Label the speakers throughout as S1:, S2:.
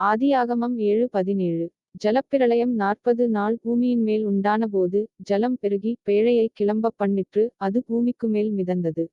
S1: ஆதியாகமம் 7:17. ஜலப்பிரளயம் 40 நாள் பூமியின் மேல் உண்டான போது, ஜலம் பெருகி, பேழையை கிளம்பப் பண்ணிற்று, அது பூமிக்குமேல் மிதந்தது.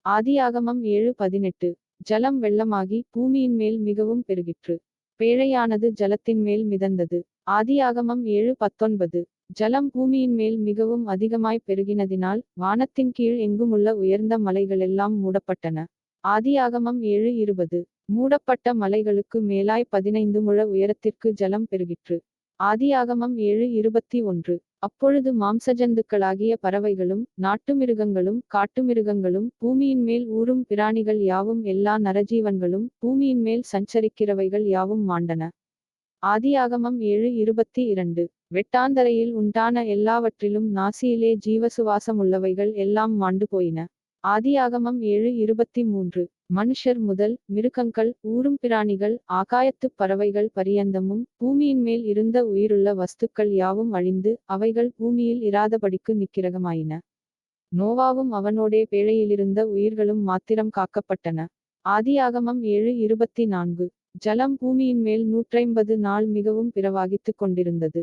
S1: ஆதியாகமம் 7:18. ஜலம் வெள்ளமாகி, பூமியின் மேல் மிகவும் பெருகிற்று. பேழையானது ஜலத்தின் மேல் மிதந்தது. ஆதியாகமம் 7:19. ஜலம் பூமியின் மேல் மிகவும் அதிகமாய் பெருகினதினால், வானத்தின் கீழ் எங்குமுள்ள உயர்ந்த மலைகளெல்லாம் மூடப்பட்டன. ஆதியாகமம் 7:20. மூடப்பட்ட மலைகளுக்கு மேலாய் 15 முழ உயரத்திற்கு ஜலம் பெருகிற்று. ஆதியாகமம் 7:21. அப்பொழுது மாம்சஜந்துக்களாகிய பறவைகளும், நாட்டுமிருகங்களும், காட்டுமிருகங்களும், பூமியின் மேல் ஊரும் பிராணிகள் யாவும், எல்லா நரஜீவன்களும், பூமியின் மேல் சஞ்சரிக்கிறவைகள் யாவும் மாண்டன. ஆதியாகமம் 7:22. வெட்டாந்தரையில் உண்டான எல்லாவற்றிலும் நாசியிலே ஜீவசுவாசமுள்ளவைகள் எல்லாம் மாண்டு போயின. ஆதியாகமம் 7:23. மனுஷர் முதல், மிருகங்கள், ஊரும் பிராணிகள், ஆகாயத்துப் பறவைகள் பரியந்தமும், பூமியின் மேல் இருந்த உயிருள்ள வஸ்துக்கள் யாவும் அழிந்து, அவைகள் பூமியில் இராதபடிக்கு நிக்கிரகமாயின. நோவாவும் அவனோடே பேழையிலிருந்த உயிர்களும் மாத்திரம் காக்கப்பட்டன. ஆதியாகமம் 7:24. ஜலம் பூமியின் மேல் 150 நாள் மிகவும் பிரவாகித்துக் கொண்டிருந்தது.